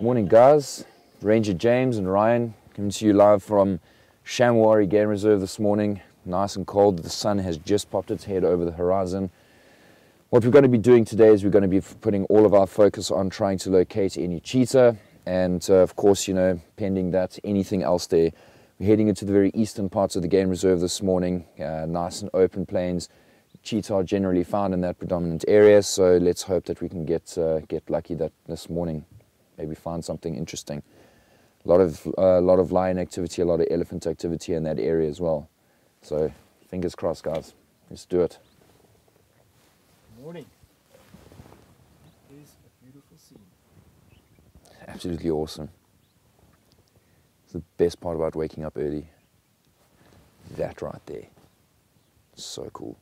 Morning guys, Ranger James and Ryan coming to you live from Shamwari Game Reserve this morning. Nice and cold, the sun has just popped its head over the horizon. What we're going to be doing today is we're going to be putting all of our focus on trying to locate any cheetah and of course, you know, pending that, anything else there. We're heading into the very eastern parts of the game reserve this morning, nice and open plains. Cheetah are generally found in that predominant area, so let's hope that we can get lucky that this morning maybe find something interesting. A lot of lion activity, a lot of elephant activity in that area as well. So fingers crossed, guys. Let's do it. Good morning. It is a beautiful scene. Absolutely awesome. It's the best part about waking up early. That right there. So cool.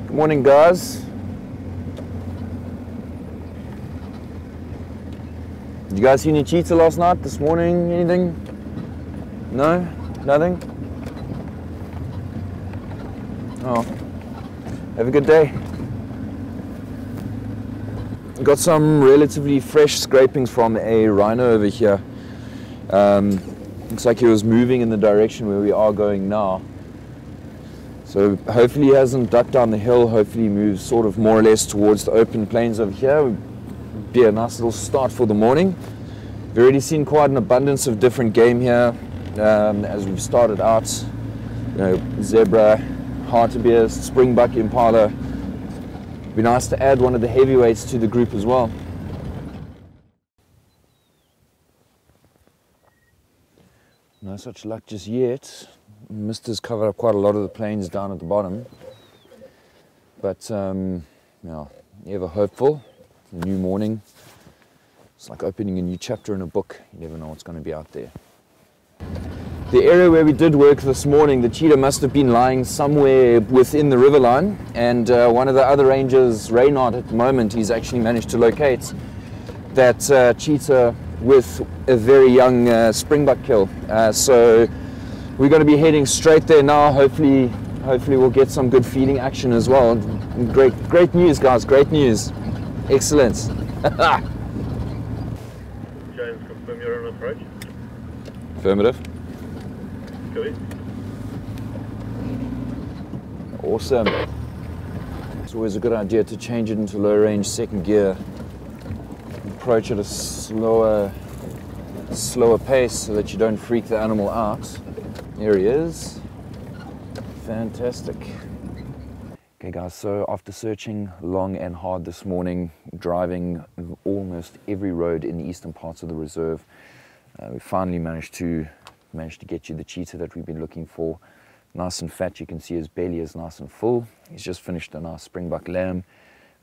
Good morning, guys. Did you guys see any cheetah last night, this morning, anything? No? Nothing? Oh, have a good day. Got some relatively fresh scrapings from a rhino over here. Looks like he was moving in the direction where we are going now. So hopefully he hasn't ducked down the hill, hopefully he moves sort of more or less towards the open plains over here. Would be a nice little start for the morning. We've already seen quite an abundance of different game here as we've started out. You know, zebra, hartebeest, springbuck, impala. It'd be nice to add one of the heavyweights to the group as well. No such luck just yet. Mist has covered up quite a lot of the plains down at the bottom. But, yeah, ever hopeful. It's a new morning. It's like opening a new chapter in a book. You never know what's going to be out there. The area where we did work this morning, the cheetah must have been lying somewhere within the riverline. And one of the other rangers, Reynard, at the moment, he's actually managed to locate that cheetah with a very young springbuck kill. So we're going to be heading straight there now. Hopefully we'll get some good feeding action as well. Great news, guys, great news. Excellent. James, confirm you're on approach. Affirmative. Good. Awesome. It's always a good idea to change it into low range second gear. Approach at a slower pace so that you don't freak the animal out. There he is. Fantastic. Okay guys, so after searching long and hard this morning, driving almost every road in the eastern parts of the reserve, we finally managed to get you the cheetah that we've been looking for. Nice and fat, you can see his belly is nice and full. He's just finished a nice springbuck lamb.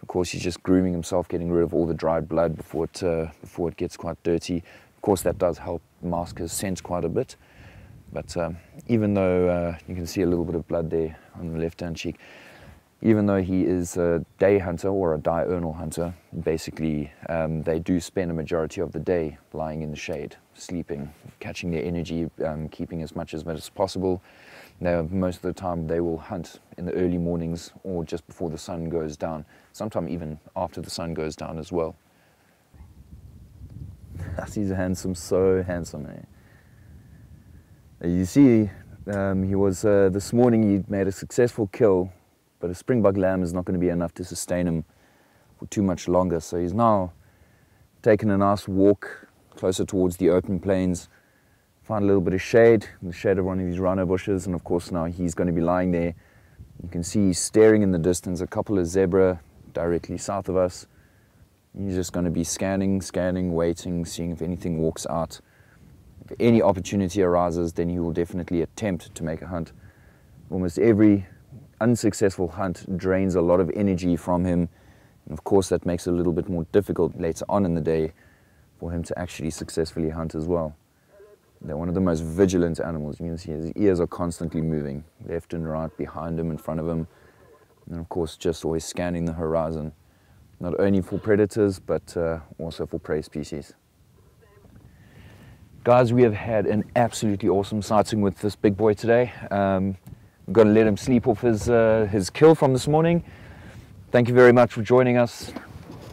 Of course, he's just grooming himself, getting rid of all the dried blood before it gets quite dirty. Of course, that does help mask his scent quite a bit. But even though you can see a little bit of blood there on the left-hand cheek, even though he is a day hunter or a diurnal hunter, basically they do spend a majority of the day lying in the shade, sleeping, catching their energy, keeping as much as possible. Now, most of the time they will hunt in the early mornings or just before the sun goes down, sometimes even after the sun goes down as well. He's handsome, so handsome. You see, he was this morning he made a successful kill, but a springbuck lamb is not going to be enough to sustain him for too much longer. So he's now taken a nice walk closer towards the open plains, find a little bit of shade, in the shade of one of these rhino bushes, and of course now he's going to be lying there. You can see he's staring in the distance, a couple of zebra directly south of us. He's just going to be scanning, waiting, seeing if anything walks out. If any opportunity arises, then he will definitely attempt to make a hunt. Almost every unsuccessful hunt drains a lot of energy from him, and of course that makes it a little bit more difficult later on in the day for him to actually successfully hunt as well. They're one of the most vigilant animals. You can see his ears are constantly moving, left and right, behind him, in front of him, and of course just always scanning the horizon, not only for predators but also for prey species. Guys, we have had an absolutely awesome sighting with this big boy today. We've got to let him sleep off his kill from this morning. Thank you very much for joining us.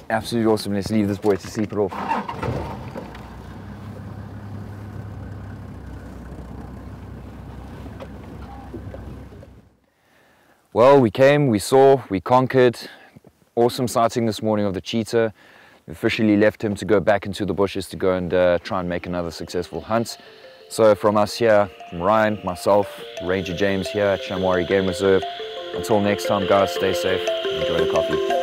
Absolutely awesome. Let's leave this boy to sleep it off. Well, we came, we saw, we conquered. Awesome sighting this morning of the cheetah. We officially left him to go back into the bushes to go and try and make another successful hunt. So from us here, from Ryan, myself, Ranger James here at Shamwari Game Reserve. Until next time, guys, stay safe, enjoy the coffee.